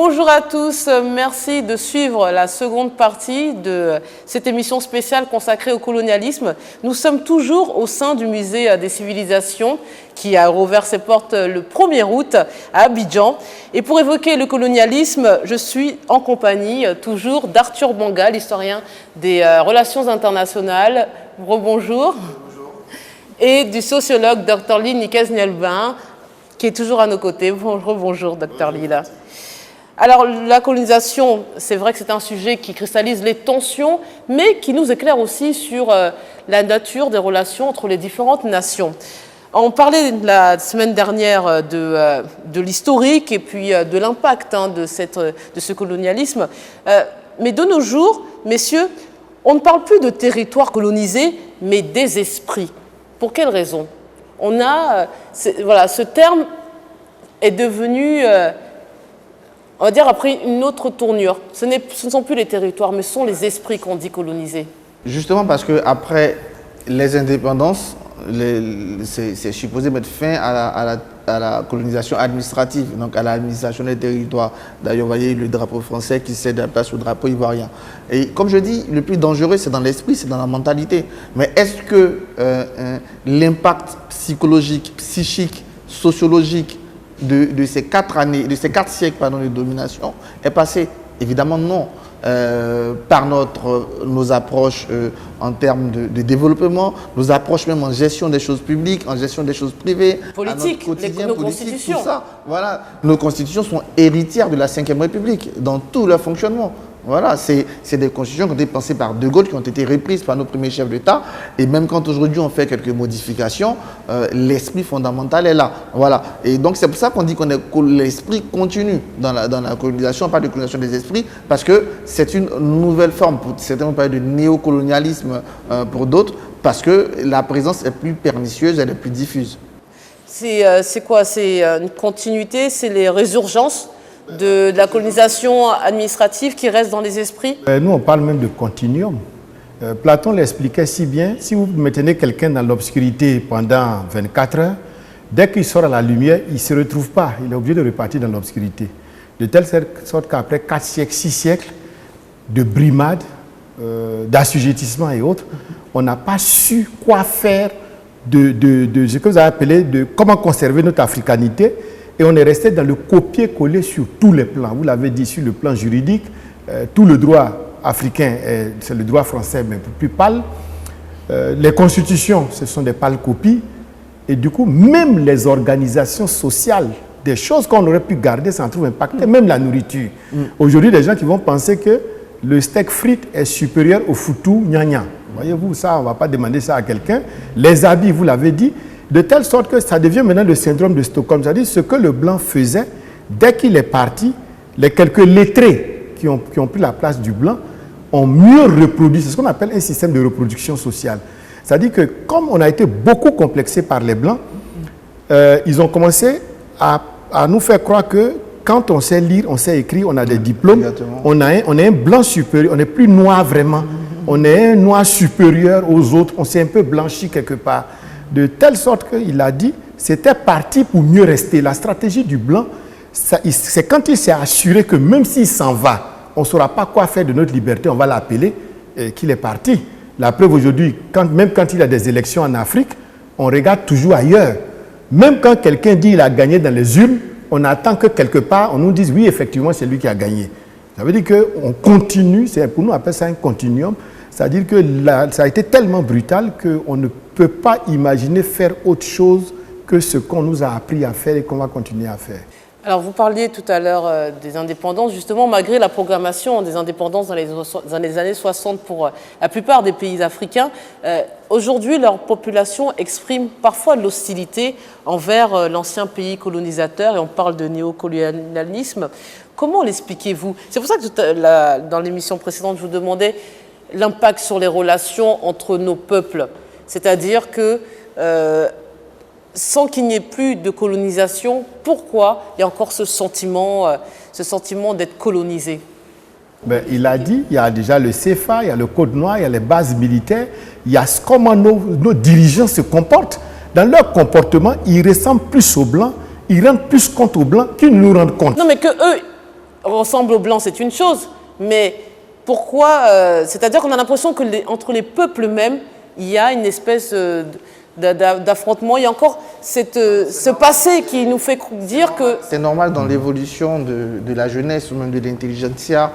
Bonjour à tous, merci de suivre la seconde partie de cette émission spéciale consacrée au colonialisme. Nous sommes toujours au sein du musée des civilisations qui a rouvert ses portes le 1er août à Abidjan. Et pour évoquer le colonialisme, je suis en compagnie toujours d'Arthur Banga, l'historien des relations internationales. Rebonjour. Bonjour. Et du sociologue Dr Lee Nikes-Nielbin, qui est toujours à nos côtés. Bonjour Dr Lee. Alors, la colonisation, c'est vrai que c'est un sujet qui cristallise les tensions, mais qui nous éclaire aussi sur la nature des relations entre les différentes nations. On parlait la semaine dernière de l'historique et puis de l'impact de ce colonialisme. Mais de nos jours, messieurs, on ne parle plus de territoire colonisé, mais des esprits. Pour quelle raison? Ce terme est devenu... on va dire, après une autre tournure. Ce ne sont plus les territoires, mais ce sont les esprits qu'on dit colonisés. Justement parce qu'après les indépendances, c'est supposé mettre fin à la colonisation administrative, donc à l'administration des territoires. D'ailleurs, vous voyez le drapeau français qui cède la place au drapeau ivoirien. Et comme je dis, le plus dangereux, c'est dans l'esprit, c'est dans la mentalité. Mais est-ce que l'impact psychologique, psychique, sociologique, de ces 4 siècles de domination est passé? Évidemment non. Par nos approches en termes de développement, nos approches même en gestion des choses publiques, en gestion des choses privées, politique, nos constitutions. Tout ça. Voilà. Nos constitutions sont héritières de la Ve République dans tout leur fonctionnement. Voilà, c'est des constitutions qui ont été pensées par De Gaulle, qui ont été reprises par nos premiers chefs d'État. Et même quand aujourd'hui on fait quelques modifications, l'esprit fondamental est là. Voilà. Et donc c'est pour ça qu'on dit que l'esprit continue dans la colonisation. On parle de colonisation des esprits parce que c'est une nouvelle forme. Pour certains, on parle de néocolonialisme pour d'autres, parce que la présence est plus pernicieuse, elle est plus diffuse. C'est quoi? C'est une continuité? C'est les résurgences de la colonisation administrative qui reste dans les esprits? Nous, on parle même de continuum. Platon l'expliquait si bien. Si vous maintenez quelqu'un dans l'obscurité pendant 24 heures, dès qu'il sort à la lumière, il ne se retrouve pas. Il est obligé de repartir dans l'obscurité. De telle sorte qu'après 4 siècles, 6 siècles de brimade, d'assujettissement et autres, on n'a pas su quoi faire de ce que vous avez appelé de comment conserver notre africanité. Et on est resté dans le copier-coller sur tous les plans. Vous l'avez dit, sur le plan juridique, tout le droit africain, c'est le droit français, mais plus pâle. Les constitutions, ce sont des pâles copies. Et du coup, même les organisations sociales, des choses qu'on aurait pu garder, ça en trouve impacté, même la nourriture. Aujourd'hui, des gens qui vont penser que le steak frites est supérieur au foutou gna-gna. Voyez-vous, ça, on ne va pas demander ça à quelqu'un. Les habits, vous l'avez dit, de telle sorte que ça devient maintenant le syndrome de Stockholm. C'est-à-dire ce que le blanc faisait, dès qu'il est parti, les quelques lettrés qui ont pris la place du blanc ont mieux reproduit. C'est ce qu'on appelle un système de reproduction sociale. C'est-à-dire que comme on a été beaucoup complexé par les blancs, ils ont commencé à nous faire croire que quand on sait lire, on sait écrire, on a des diplômes, on est un blanc supérieur, on n'est plus noir vraiment, on est un noir supérieur aux autres, on s'est un peu blanchi quelque part. De telle sorte qu'il a dit, c'était parti pour mieux rester. La stratégie du blanc, c'est quand il s'est assuré que même s'il s'en va, on ne saura pas quoi faire de notre liberté, on va l'appeler, qu'il est parti. La preuve aujourd'hui, même quand il y a des élections en Afrique, on regarde toujours ailleurs. Même quand quelqu'un dit qu'il a gagné dans les urnes, on attend que quelque part, on nous dise oui, effectivement, c'est lui qui a gagné. Ça veut dire qu'on continue, pour nous, on appelle ça un continuum. C'est-à-dire que ça a été tellement brutal qu'on ne peut pas imaginer faire autre chose que ce qu'on nous a appris à faire et qu'on va continuer à faire. Alors, vous parliez tout à l'heure des indépendances. Justement, malgré la programmation des indépendances dans les années 60 pour la plupart des pays africains, aujourd'hui, leur population exprime parfois de l'hostilité envers l'ancien pays colonisateur, et on parle de néocolonialisme. Comment l'expliquez-vous? C'est pour ça que dans l'émission précédente, je vous demandais l'impact sur les relations entre nos peuples. C'est-à-dire que sans qu'il n'y ait plus de colonisation, pourquoi il y a encore ce sentiment d'être colonisé? Il a dit, il y a déjà le CFA, il y a le Code noir, il y a les bases militaires, il y a comment nos dirigeants se comportent. Dans leur comportement, ils ressemblent plus aux Blancs, ils rendent plus compte aux Blancs qu'ils nous rendent compte. Non, mais que eux, ressemble aux Blancs, c'est une chose, mais pourquoi c'est-à-dire qu'on a l'impression que entre les peuples eux-mêmes, il y a une espèce d'affrontement. Il y a encore ce passé qui nous fait dire que... C'est normal dans l'évolution de la jeunesse ou même de l'intelligentsia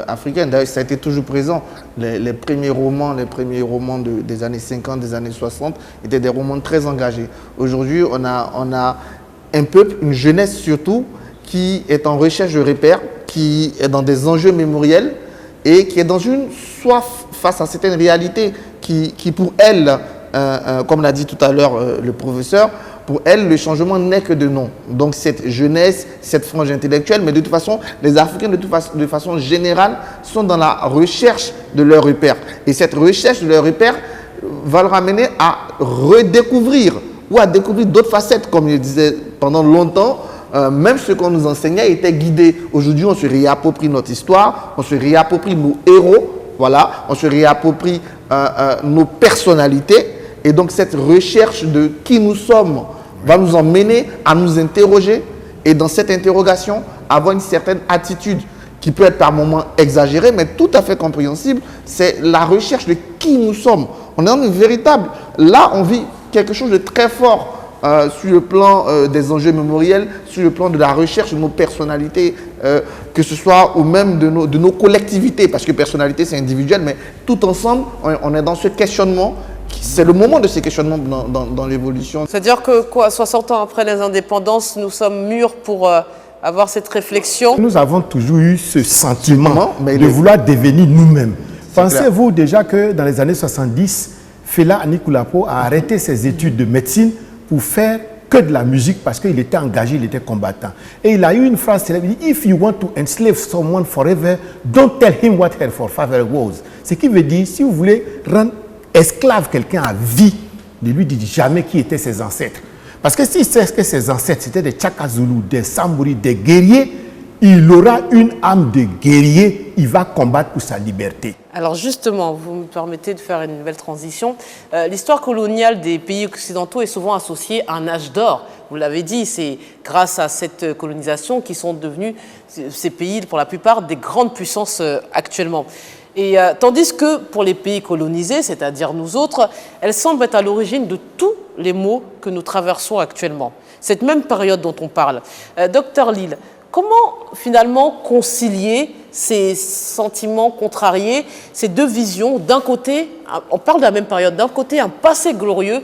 africaine. D'ailleurs, ça a été toujours présent. Les premiers romans des années 50, des années 60 étaient des romans très engagés. Aujourd'hui, on a un peuple, une jeunesse surtout, qui est en recherche de repères, qui est dans des enjeux mémoriels et qui est dans une soif face à certaines réalités qui pour elle, comme l'a dit tout à l'heure le professeur, pour elle, le changement n'est que de nom. Donc cette jeunesse, cette frange intellectuelle, mais de toute façon, les Africains, de façon générale, sont dans la recherche de leurs repères. Et cette recherche de leurs repères va leur amener à redécouvrir ou à découvrir d'autres facettes, comme je disais pendant longtemps. Même ce qu'on nous enseignait était guidé. Aujourd'hui, on se réapproprie notre histoire, on se réapproprie nos héros, voilà, on se réapproprie nos personnalités. Et donc, cette recherche de qui nous sommes va nous emmener à nous interroger. Et dans cette interrogation, avoir une certaine attitude qui peut être par moments exagérée, mais tout à fait compréhensible. C'est la recherche de qui nous sommes. On est dans une véritable... Là, on vit quelque chose de très fort. Sur le plan des enjeux mémoriels, sur le plan de la recherche de nos personnalités, que ce soit ou même de nos collectivités, parce que personnalité c'est individuel, mais tout ensemble, on est dans ce questionnement. C'est le moment de ces questionnements dans l'évolution. C'est-à-dire que 60 ans après les indépendances, nous sommes mûrs pour avoir cette réflexion. Nous avons toujours eu ce sentiment de vouloir devenir nous-mêmes. Pensez-vous déjà que dans les années 70, Fela Anikulapo a arrêté ses études de médecine pour faire que de la musique parce qu'il était engagé, il était combattant. Et il a eu une phrase célèbre, il dit « If you want to enslave someone forever, don't tell him what her forefather was ». Ce qui veut dire, si vous voulez rendre esclave quelqu'un à vie, ne lui dites jamais qui étaient ses ancêtres. Parce que s'il sait que ses ancêtres, c'était des Tchakazulu, des Sambouri, des guerriers, il aura une âme de guerrier, il va combattre pour sa liberté. Alors justement, vous me permettez de faire une nouvelle transition. L'histoire coloniale des pays occidentaux est souvent associée à un âge d'or. Vous l'avez dit, c'est grâce à cette colonisation qui sont devenus ces pays, pour la plupart, des grandes puissances actuellement. Et tandis que pour les pays colonisés, c'est-à-dire nous autres, elles semblent être à l'origine de tous les maux que nous traversons actuellement. Cette même période dont on parle. Docteur Lille, comment finalement concilier ces sentiments contrariés, ces deux visions? D'un côté, on parle de la même période, d'un côté un passé glorieux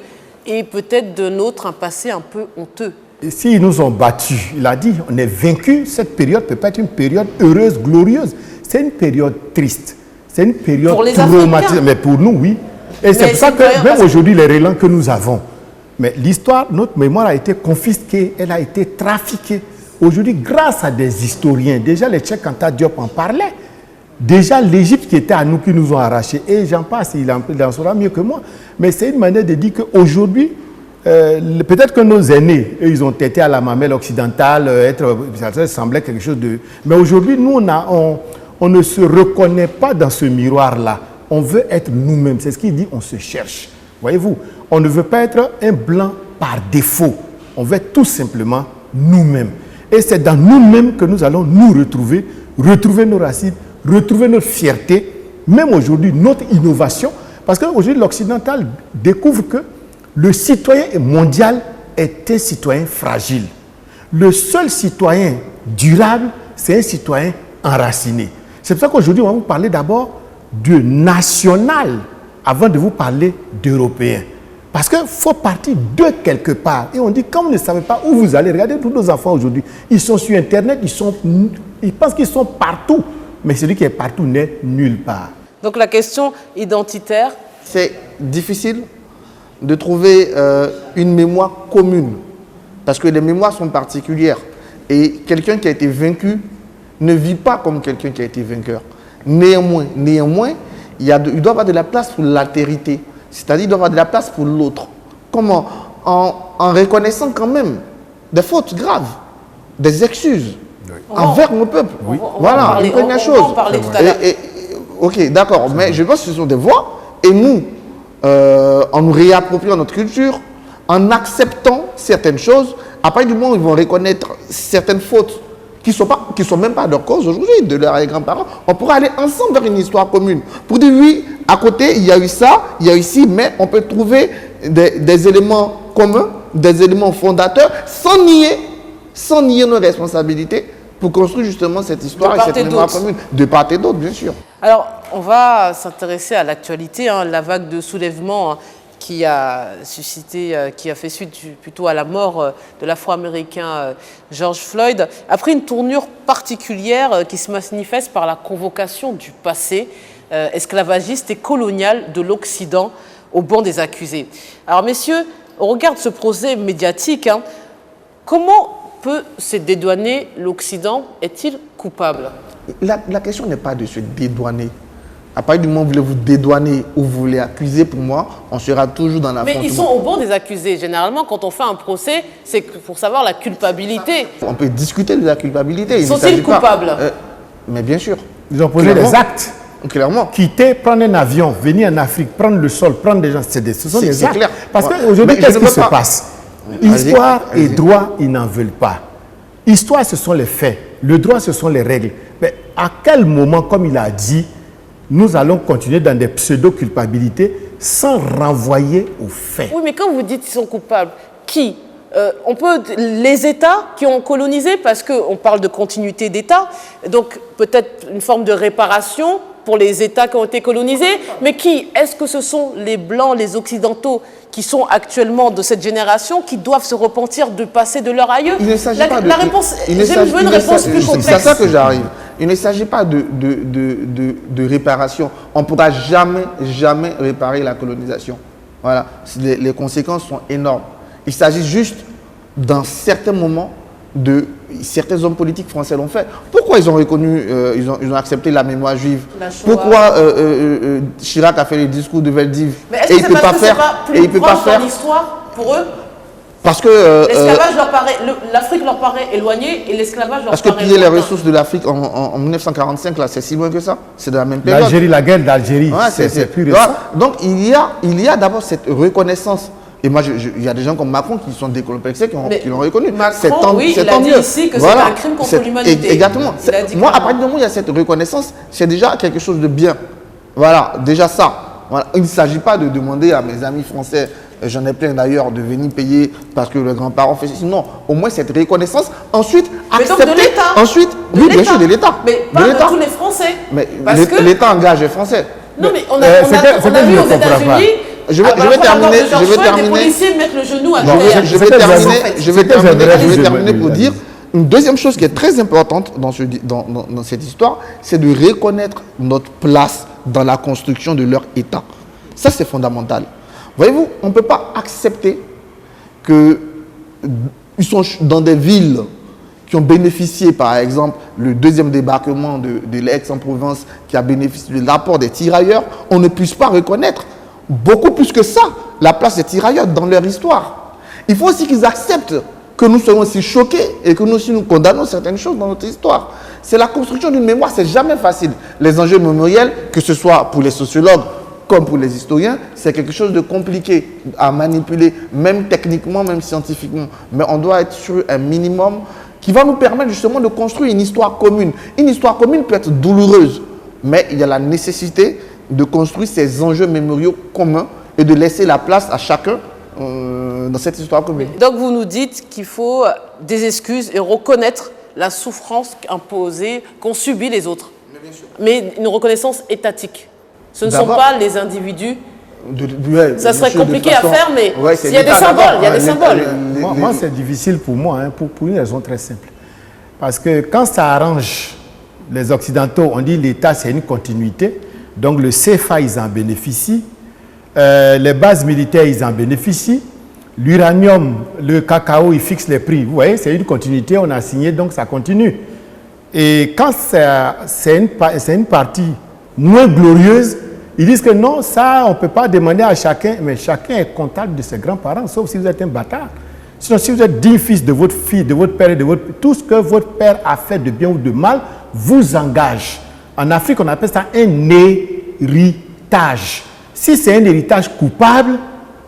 et peut-être d'un autre un passé un peu honteux. Et s'ils nous ont battus, il a dit, on est vaincu, cette période peut pas être une période heureuse, glorieuse. C'est une période triste, c'est une période traumatisante, mais pour nous, oui. Et c'est pour ça que même aujourd'hui, les relents que nous avons, mais l'histoire, notre mémoire a été confisquée, elle a été trafiquée. Aujourd'hui, grâce à des historiens, déjà les Cheikh Anta Diop en parlaient, déjà l'Égypte qui était à nous, qui nous ont arrachés, et j'en passe, il en saura mieux que moi, mais c'est une manière de dire qu'aujourd'hui, peut-être que nos aînés, eux, ils ont été à la mamelle occidentale, ça semblait quelque chose de... Mais aujourd'hui, nous, on ne se reconnaît pas dans ce miroir-là. On veut être nous-mêmes, c'est ce qu'il dit, on se cherche. Voyez-vous, on ne veut pas être un blanc par défaut, on veut être tout simplement nous-mêmes. Et c'est dans nous-mêmes que nous allons nous retrouver, retrouver nos racines, retrouver notre fierté, même aujourd'hui notre innovation. Parce qu'aujourd'hui, l'occidental découvre que le citoyen mondial est un citoyen fragile. Le seul citoyen durable, c'est un citoyen enraciné. C'est pour ça qu'aujourd'hui, on va vous parler d'abord de national avant de vous parler d'européen. Parce qu'il faut partir de quelque part. Et on dit, quand vous ne savez pas où vous allez, regardez tous nos enfants aujourd'hui, ils sont sur Internet, ils pensent qu'ils sont partout. Mais celui qui est partout n'est nulle part. Donc la question identitaire. C'est difficile de trouver une mémoire commune. Parce que les mémoires sont particulières. Et quelqu'un qui a été vaincu ne vit pas comme quelqu'un qui a été vainqueur. Néanmoins, il doit y avoir de la place pour l'altérité. C'est-à-dire qu'il doit y avoir de la place pour l'autre. Comment? En reconnaissant quand même des fautes graves, des excuses envers nos peuples. Oui. Voilà, une première chose. On va en parler tout à l'heure. Ok, d'accord, mais je pense que ce sont des voies. Et nous, en nous réappropriant notre culture, en acceptant certaines choses, à partir du moment où ils vont reconnaître certaines fautes qui ne sont même pas leur cause aujourd'hui, de leurs grands-parents, on pourra aller ensemble vers une histoire commune. Pour dire, oui, à côté, il y a eu ça, il y a eu ci, mais on peut trouver des éléments communs, des éléments fondateurs, sans nier nos responsabilités, pour construire justement cette histoire et cette mémoire commune, de part et d'autre, bien sûr. Alors, on va s'intéresser à l'actualité, la vague de soulèvement qui a suscité, qui a fait suite plutôt à la mort de l'Afro-Américain George Floyd, a pris une tournure particulière qui se manifeste par la convocation du passé esclavagiste et colonial de l'Occident au banc des accusés. Alors, messieurs, au regard de ce procès médiatique, comment peut se dédouaner l'Occident? Est-il coupable? La question n'est pas de se dédouaner. À partir du moment où vous voulez vous dédouaner ou vous voulez accuser, pour moi, on sera toujours dans la. Mais ils sont au banc des accusés. Généralement, quand on fait un procès, c'est pour savoir la culpabilité. On peut discuter de la culpabilité. Sont-ils coupables? Mais bien sûr. Ils ont posé des actes. Clairement. Quitter, prendre un avion, venir en Afrique, prendre le sol, prendre des gens, ce sont des actes. Clair. Parce qu'aujourd'hui, qu'est-ce qui se passe? Histoire et droit, ils n'en veulent pas. Histoire, ce sont les faits. Le droit, ce sont les règles. Mais à quel moment, comme il a dit, nous allons continuer dans des pseudo-culpabilités sans renvoyer aux faits? Oui, mais quand vous dites qu'ils sont coupables, qui? On peut les États qui ont colonisé, parce qu'on parle de continuité d'État, donc peut-être une forme de réparation pour les États qui ont été colonisés, mais qui? Est-ce que ce sont les Blancs, les Occidentaux qui sont actuellement de cette génération qui doivent se repentir de passer de leur aïeux? Il ne s'agit pas de... La réponse, j'ai besoin d'une réponse plus complexe. C'est à ça que j'arrive. Il ne s'agit pas de réparation. On ne pourra jamais réparer la colonisation. Voilà. Les conséquences sont énormes. Il s'agit juste, dans certains moments, certains hommes politiques français l'ont fait. Pourquoi ils ont reconnu, ils ont accepté la mémoire juive? Pourquoi Chirac a fait les discours de Veldiv? Et il ne peut pas faire. Et il peut pas faire l'histoire pour eux? Parce que l'esclavage leur paraît, l'Afrique leur paraît éloignée et l'esclavage leur paraît. Parce que piller les ressources de l'Afrique en 1945, là, c'est si loin que ça. C'est de la même période. L'Algérie, la guerre d'Algérie, c'est plus récent. Donc il y a d'abord cette reconnaissance. Et moi, il y a des gens comme Macron qui sont décomplexés, qui l'ont reconnu. Macron, oui, il a dit ici que c'est un crime contre l'humanité. Exactement. Moi, à partir du moment où il y a cette reconnaissance, c'est déjà quelque chose de bien. Voilà, déjà ça. Voilà. Il ne s'agit pas de demander à mes amis français, j'en ai plein d'ailleurs, de venir payer parce que le grand-parent fait ceci. Non, au moins cette reconnaissance. Ensuite, accepter. Donc de l'État. Ensuite, oui, bien sûr, de l'État. Mais pas de tous les Français. Mais l'État engage les Français. Non, mais on a vu aux États-Unis. Je vais terminer. Les policiers mettent le genou à terre. Je vais terminer pour dire une deuxième chose qui est très importante dans cette histoire, c'est de reconnaître notre place dans la construction de leur État. Ça, c'est fondamental. Voyez-vous, on ne peut pas accepter qu'ils sont dans des villes qui ont bénéficié, par exemple, le deuxième débarquement de l'Aix-en-Provence, qui a bénéficié de l'apport des tirailleurs, on ne puisse pas reconnaître beaucoup plus que ça la place des tirailleurs dans leur histoire. Il faut aussi qu'ils acceptent que nous soyons aussi choqués et que nous aussi nous condamnons certaines choses dans notre histoire. C'est la construction d'une mémoire, c'est jamais facile. Les enjeux mémoriels, que ce soit pour les sociologues comme pour les historiens, c'est quelque chose de compliqué à manipuler, même techniquement, même scientifiquement. Mais on doit être sur un minimum qui va nous permettre justement de construire une histoire commune. Une histoire commune peut être douloureuse, mais il y a la nécessité de construire ces enjeux mémoriaux communs et de laisser la place à chacun dans cette histoire commune. Donc vous nous dites qu'il faut des excuses et reconnaître la souffrance imposée, qu'ont subi les autres. Mais une reconnaissance étatique. Ce ne sont pas les individus. Ça serait compliqué à faire, mais il y a des symboles. Il y a des symboles. Moi, c'est difficile pour moi, pour une raison très simple. Parce que quand ça arrange les Occidentaux, on dit l'État, c'est une continuité. Donc le CFA, ils en bénéficient. Les bases militaires, ils en bénéficient. L'uranium, le cacao, ils fixent les prix. Vous voyez, c'est une continuité, on a signé, donc ça continue. Et quand c'est une partie moins glorieuse, ils disent que non, ça, on ne peut pas demander à chacun, mais chacun est comptable de ses grands-parents, sauf si vous êtes un bâtard. Sinon, si vous êtes digne fils de votre fille, de votre père et de votre... Tout ce que votre père a fait de bien ou de mal vous engage. En Afrique, on appelle ça un héritage. Si c'est un héritage coupable,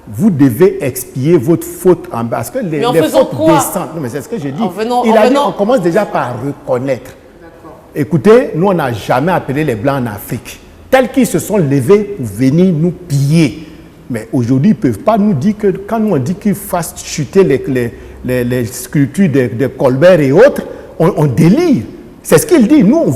vous devez expier votre faute en bas. Parce que les fautes descendent. Non, mais c'est ce que j'ai dit. On commence déjà par reconnaître. Écoutez, nous, on n'a jamais appelé les Blancs en Afrique. Tels qu'ils se sont levés pour venir nous piller. Mais aujourd'hui, ils ne peuvent pas nous dire que quand nous on dit qu'ils fassent chuter les sculptures de Colbert et autres, on délire. C'est ce qu'il dit. Nous, on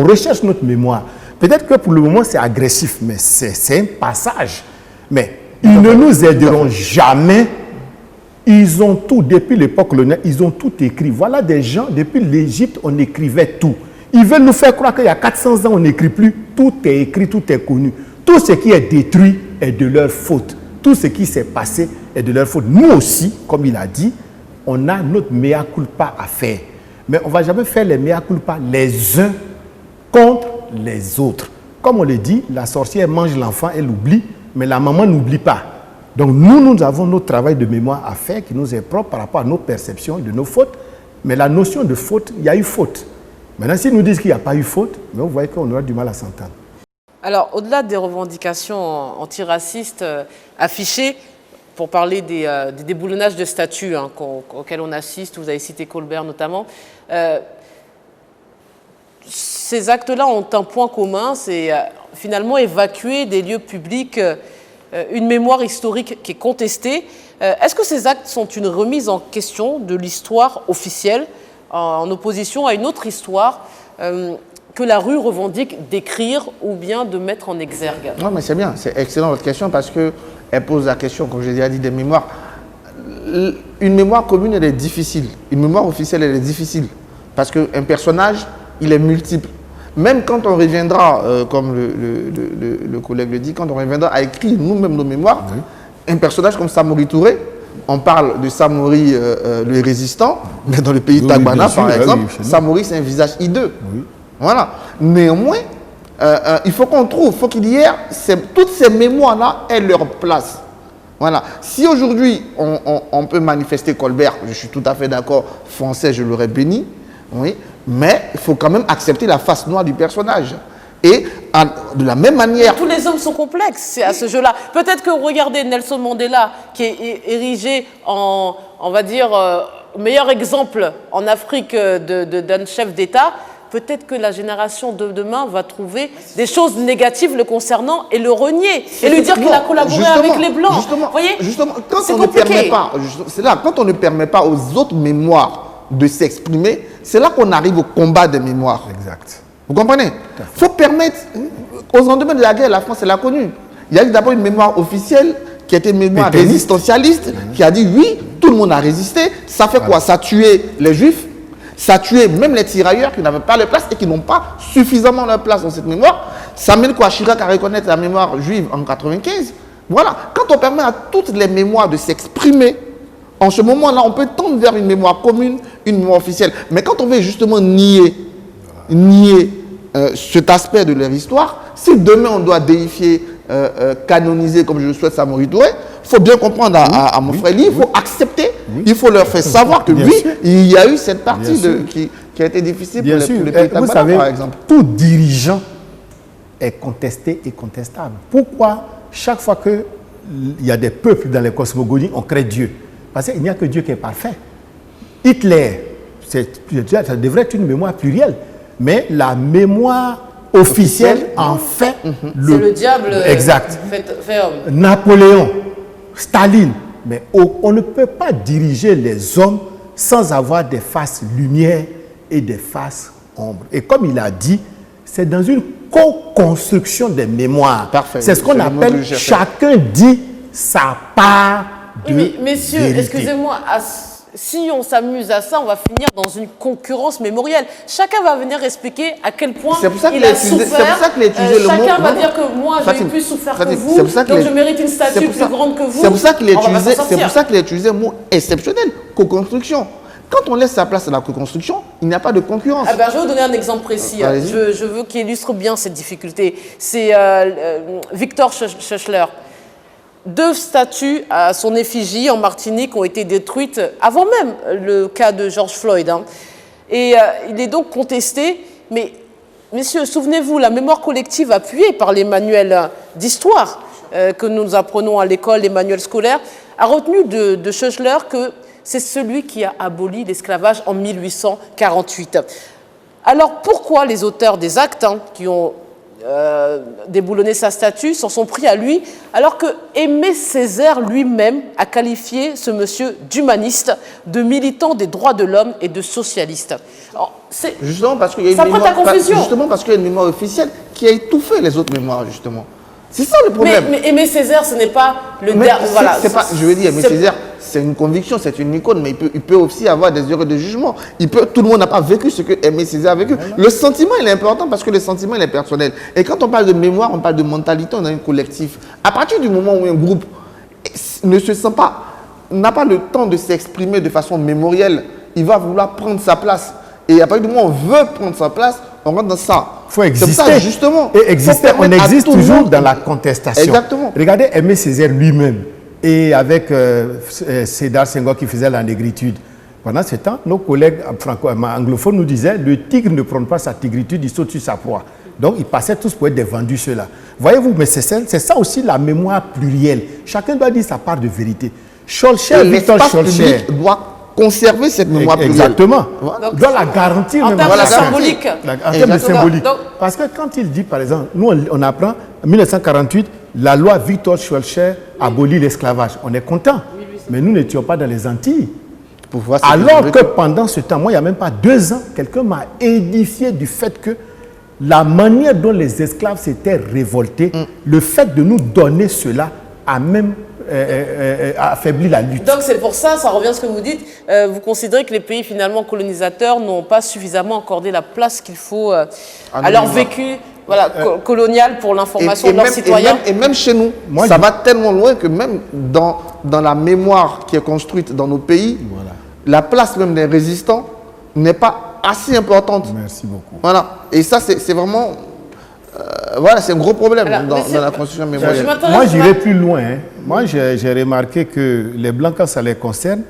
recherche notre mémoire. Peut-être que pour le moment, c'est agressif, mais c'est un passage. Mais ils ne nous aideront jamais. Ils ont tout, depuis l'époque coloniale, ils ont tout écrit. Voilà des gens, depuis l'Égypte, on écrivait tout. Ils veulent nous faire croire qu'il y a 400 ans, on n'écrit plus. Tout est écrit, tout est connu. Tout ce qui est détruit est de leur faute. Tout ce qui s'est passé est de leur faute. Nous aussi, comme il a dit, on a notre mea culpa à faire. Mais on ne va jamais faire les mea culpa les uns contre les autres. Comme on le dit, la sorcière mange l'enfant, elle oublie, mais la maman n'oublie pas. Donc nous avons notre travail de mémoire à faire qui nous est propre par rapport à nos perceptions de nos fautes. Mais la notion de faute, il y a eu faute. Maintenant, s'ils nous disent qu'il n'y a pas eu faute, mais vous voyez qu'on aura du mal à s'entendre. Alors, au-delà des revendications antiracistes affichées, pour parler des déboulonnages de statues auxquels on assiste, vous avez cité Colbert notamment, ces actes-là ont un point commun, c'est finalement évacuer des lieux publics une mémoire historique qui est contestée. Est-ce que ces actes sont une remise en question de l'histoire officielle en opposition à une autre histoire que la rue revendique d'écrire ou bien de mettre en exergue? Non, mais c'est bien, c'est excellent votre question parce qu'elle pose la question, comme j'ai déjà dit, des mémoires. Une mémoire commune, elle est difficile. Une mémoire officielle, elle est difficile parce qu'un personnage, il est multiple. Même quand on reviendra, comme le collègue le dit, quand on reviendra à écrire nous-mêmes nos mémoires, un personnage comme Samori Touré, on parle de Samori le résistant, mais dans le pays de Tagbana, par exemple, Samori c'est un visage hideux. Oui. Voilà. Néanmoins, il faut qu'on trouve, il faut qu'il y ait toutes ces mémoires-là aient leur place. Voilà. Si aujourd'hui on peut manifester Colbert, je suis tout à fait d'accord, français, je l'aurais béni, oui, mais il faut quand même accepter la face noire du personnage. Et de la même manière... Tous les hommes sont complexes à ce jeu-là. Peut-être que regardez Nelson Mandela, qui est érigé en, on va dire, meilleur exemple en Afrique d'un chef d'État. Peut-être que la génération de demain va trouver des choses négatives le concernant et le renier. Et lui dire qu'il a collaboré avec les Blancs. Justement, quand on ne permet pas, c'est là, quand on ne permet pas aux autres mémoires de s'exprimer, c'est là qu'on arrive au combat des mémoires. Exact. Vous comprenez? Il faut permettre, aux lendemains de la guerre, la France, elle a connu. Il y a eu d'abord une mémoire officielle qui était une mémoire résistentialiste, qui a dit oui, tout le monde a résisté. Ça fait quoi? Ça a tué les Juifs, ça a tué même les tirailleurs qui n'avaient pas leur place et qui n'ont pas suffisamment leur place dans cette mémoire. Ça mène quoi? Chirac à reconnaître la mémoire juive en 1995. Voilà. Quand on permet à toutes les mémoires de s'exprimer, en ce moment-là, on peut tendre vers une mémoire commune, une mémoire officielle. Mais quand on veut justement nier cet aspect de leur histoire, si demain on doit déifier, canoniser, comme je le souhaite, Samori Touré, il faut bien comprendre à mon frère, il faut accepter, il faut leur faire savoir que oui, il y a eu cette partie qui a été difficile pour les pays Tagbana, par exemple. Tout dirigeant est contesté et contestable. Pourquoi chaque fois qu'il y a des peuples dans les cosmogonies, on crée Dieu? Parce qu'il n'y a que Dieu qui est parfait. Hitler, ça devrait être une mémoire plurielle, mais la mémoire officielle en fait c'est le diable. Exact. Fait homme. Napoléon, Staline, mais on ne peut pas diriger les hommes sans avoir des faces lumière et des faces ombre. Et comme il a dit, c'est dans une co-construction des mémoires. Parfait. C'est ce qu'on appelle chacun dit sa part. Oui, mais messieurs, excusez-moi, si on s'amuse à ça, on va finir dans une concurrence mémorielle. Chacun va venir expliquer à quel point il a souffert. C'est pour ça qu'il a utilisé le mot. Chacun va dire que moi, j'ai plus souffert que vous, donc je mérite une statue plus grande que vous. C'est pour ça qu'il a utilisé le mot exceptionnel, co-construction. Quand on laisse sa place à la co-construction, il n'y a pas de concurrence. Je vais vous donner un exemple précis. Je veux qu'il illustre bien cette difficulté. C'est Victor Schœchler. 2 statues à son effigie en Martinique ont été détruites avant même le cas de George Floyd. Et il est donc contesté. Mais, messieurs, souvenez-vous, la mémoire collective appuyée par les manuels d'histoire que nous apprenons à l'école, les manuels scolaires, a retenu de Schœchler que c'est celui qui a aboli l'esclavage en 1848. Alors pourquoi les auteurs des actes qui ont déboulonné sa statue s'en sont pris à lui, alors que Aimé Césaire lui-même a qualifié ce monsieur d'humaniste, de militant des droits de l'homme et de socialiste. Alors, justement parce qu'il y a ça prête à confusion. Justement parce qu'il y a une mémoire officielle qui a étouffé les autres mémoires, justement. C'est ça le problème. Mais Aimé Césaire, ce n'est pas le dernier. Voilà, je veux dire, Aimé Césaire, c'est une conviction, c'est une icône, mais il peut aussi avoir des erreurs de jugement. Tout le monde n'a pas vécu ce que Aimé Césaire a vécu. Le sentiment, il est important parce que le sentiment, il est personnel. Et quand on parle de mémoire, on parle de mentalité, on a un collectif. À partir du moment où un groupe ne se sent pas, n'a pas le temps de s'exprimer de façon mémorielle, il va vouloir prendre sa place. Et à partir du moment où on veut prendre sa place, on rentre dans ça. Il faut exister. Ça, justement. Et exister, on existe toujours dans la contestation. Exactement. Regardez Aimé Césaire lui-même. Et avec Sédar Senghor qui faisait la négritude. Pendant ce temps, nos collègues anglophones nous disaient le tigre ne prend pas sa tigritude, il saute sur sa proie. Donc, ils passaient tous pour être des vendus, ceux-là. Voyez-vous, mais c'est ça aussi la mémoire plurielle. Chacun doit dire sa part de vérité. Schœchler, Victor Schœchler doit conserver cette mémoire plurielle. Exactement. Donc, doit la garantir. En termes symboliques. En termes de symbolique. Parce que quand il dit, par exemple, nous on apprend, en 1948, la loi Victor Schœchler abolit l'esclavage. On est content. Mais nous n'étions pas dans les Antilles. Alors que pendant ce temps, moi, il n'y a même pas 2 ans, quelqu'un m'a édifié du fait que la manière dont les esclaves s'étaient révoltés, le fait de nous donner cela a même affaibli la lutte. Donc c'est pour ça, ça revient à ce que vous dites, vous considérez que les pays finalement colonisateurs n'ont pas suffisamment accordé la place qu'il faut à leur vécu colonial pour l'information de leurs citoyens. Et même chez nous, ça va tellement loin que même dans la mémoire qui est construite dans nos pays, la place même des résistants n'est pas assez importante. Merci beaucoup. Voilà. Et ça, c'est vraiment... voilà, c'est un gros problème dans la construction mémorielle. Moi, j'irai plus loin. Moi, j'ai remarqué que les Blancs, quand ça les concerne,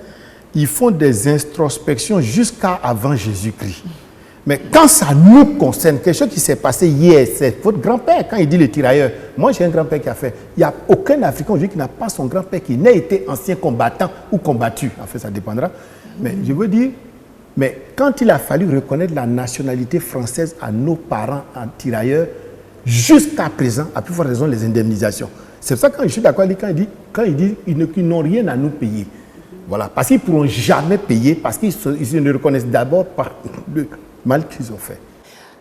ils font des introspections jusqu'à avant Jésus-Christ. Mais quand ça nous concerne, quelque chose qui s'est passé hier, c'est votre grand-père, quand il dit le tirailleur. Moi, j'ai un grand-père qui a fait. Il n'y a aucun Africain aujourd'hui qui n'a pas son grand-père qui n'ait été ancien combattant ou combattu. En fait, ça dépendra. Mais je veux dire, mais quand il a fallu reconnaître la nationalité française à nos parents en tirailleurs, jusqu'à présent, à plus forte raison, les indemnisations. C'est pour ça que je suis d'accord quand il dit qu'ils n'ont rien à nous payer. Voilà, parce qu'ils ne pourront jamais payer, parce qu'ils ne reconnaissent d'abord par le mal qu'ils ont fait.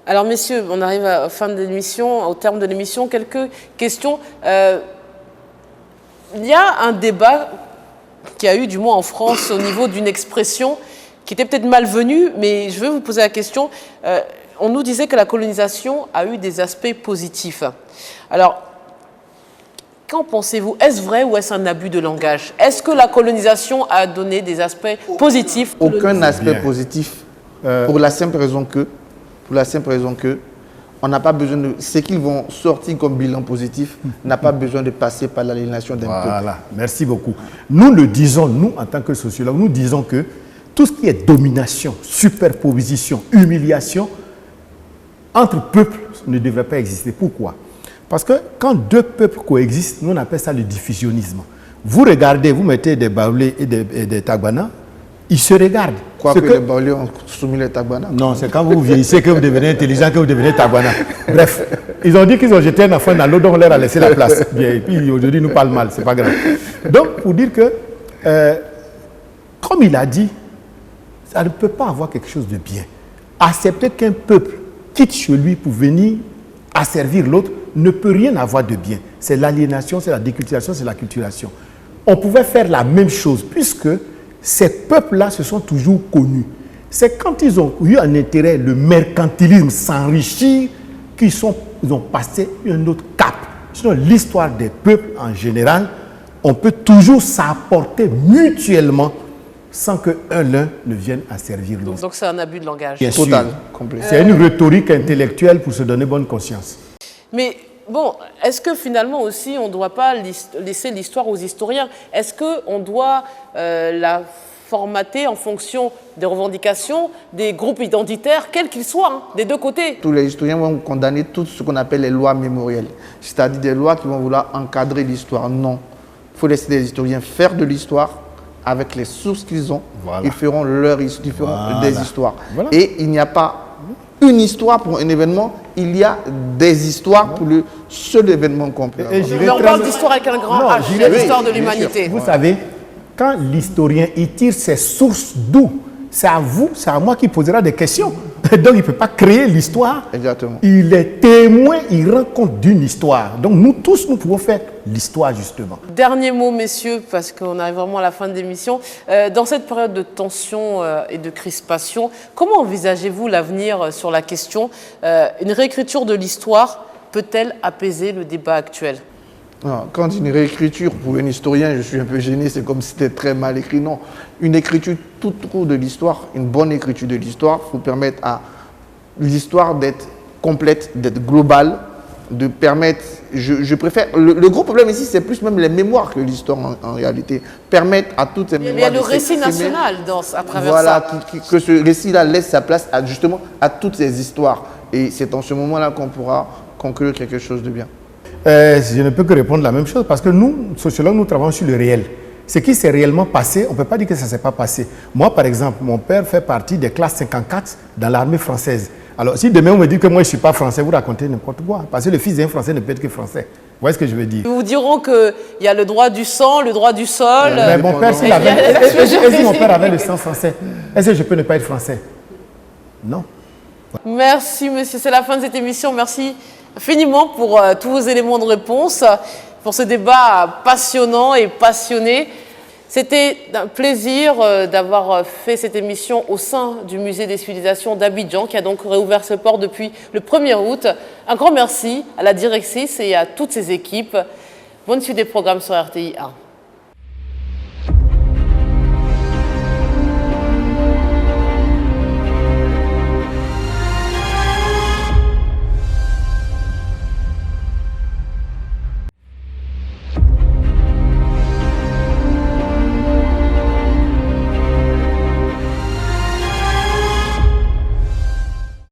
Alors messieurs, on arrive à la fin de l'émission, au terme de l'émission, quelques questions. Il y a un débat qui a eu, du moins en France, au niveau d'une expression qui était peut-être malvenue, mais je veux vous poser la question. On nous disait que la colonisation a eu des aspects positifs. Alors, qu'en pensez-vous? Est-ce vrai ou est-ce un abus de langage? Est-ce que la colonisation a donné des aspects positifs? Aucun aspect positif. Pour la simple raison que, on n'a pas besoin de... Ce qu'ils vont sortir comme bilan positif n'a pas besoin de passer par l'aliénation d'un peuple. Voilà, merci beaucoup. Nous le disons, nous, en tant que sociologues, nous disons que tout ce qui est domination, superposition, humiliation, entre peuples ne devrait pas exister. Pourquoi? Parce que quand 2 peuples coexistent, nous on appelle ça le diffusionnisme. Vous regardez, vous mettez des Baoulés et des Tagbana, ils se regardent. Quoique les Baoulés ont soumis les Tagbana. Non, c'est quand vous vieillissez que vous devenez intelligent, que vous devenez Tagbana. Bref, ils ont dit qu'ils ont jeté un enfant dans l'eau, donc on leur a laissé la place. Bien, et puis aujourd'hui, ils nous parlent mal, c'est pas grave. Donc, pour dire que, comme il a dit, ça ne peut pas avoir quelque chose de bien. Accepter qu'un peuple quitte chez lui pour venir asservir l'autre ne peut rien avoir de bien. C'est l'aliénation, c'est la déculturation, c'est la culturation. On pouvait faire la même chose puisque ces peuples-là se sont toujours connus. C'est quand ils ont eu un intérêt, le mercantilisme, s'enrichir, qu'ils ont passé un autre cap. Sinon, l'histoire des peuples en général, on peut toujours s'apporter mutuellement sans que l'un ne vienne à servir l'autre. Donc c'est un abus de langage. Bien sûr. Total, complet. C'est une rhétorique intellectuelle pour se donner bonne conscience. Mais bon, est-ce que finalement aussi on ne doit pas laisser l'histoire aux historiens? Est-ce qu'on doit la formaté en fonction des revendications des groupes identitaires, quels qu'ils soient, hein, des deux côtés. Tous les historiens vont condamner tout ce qu'on appelle les lois mémorielles, c'est-à-dire des lois qui vont vouloir encadrer l'histoire. Non, il faut laisser les historiens faire de l'histoire avec les sources qu'ils ont. Voilà. Ils feront des histoires. Voilà. Et il n'y a pas une histoire pour un événement, il y a des histoires pour le seul événement qu'on peut avoir. Mais on parle d'histoire avec un grand H, c'est l'histoire de l'humanité. Vous savez, quand l'historien il tire ses sources d'où, c'est à vous, c'est à moi qui posera des questions. Donc il ne peut pas créer l'histoire. Exactement. Il est témoin, il rend compte d'une histoire. Donc nous tous, nous pouvons faire l'histoire justement. Dernier mot, messieurs, parce qu'on arrive vraiment à la fin de l'émission. Dans cette période de tension et de crispation, comment envisagez-vous l'avenir sur la question? Une réécriture de l'histoire peut-elle apaiser le débat actuel? Quand une réécriture, pour un historien, je suis un peu gêné, c'est comme si c'était très mal écrit. Non, une écriture tout court de l'histoire, une bonne écriture de l'histoire, faut permettre à l'histoire d'être complète, d'être globale, de permettre, je préfère, le gros problème ici, c'est plus même les mémoires que l'histoire en réalité, permettre à toutes ces mémoires. Il y a le récit national à travers voilà, ça. que ce récit-là laisse sa place justement à toutes ces histoires. Et c'est en ce moment-là qu'on pourra conclure quelque chose de bien. Je ne peux que répondre la même chose parce que nous, sociologues, nous travaillons sur le réel. Ce qui s'est réellement passé, on ne peut pas dire que ça ne s'est pas passé. Moi, par exemple, mon père fait partie des classes 54 dans l'armée française. Alors, si demain on me dit que moi je ne suis pas français, vous racontez n'importe quoi. Parce que le fils d'un français ne peut être que français. Vous voyez ce que je veux dire? Ils vous diront qu'il y a le droit du sang, le droit du sol. Mais mon père, s'il avait... Est-ce que mon père avait le sang français? Est-ce que je peux ne pas être français? Non. Merci, monsieur. C'est la fin de cette émission. Merci infiniment pour tous vos éléments de réponse, pour ce débat passionnant et passionné. C'était un plaisir d'avoir fait cette émission au sein du Musée des civilisations d'Abidjan, qui a donc réouvert ses portes depuis le 1er août. Un grand merci à la directrice et à toutes ses équipes. Bonne suite des programmes sur RTI 1.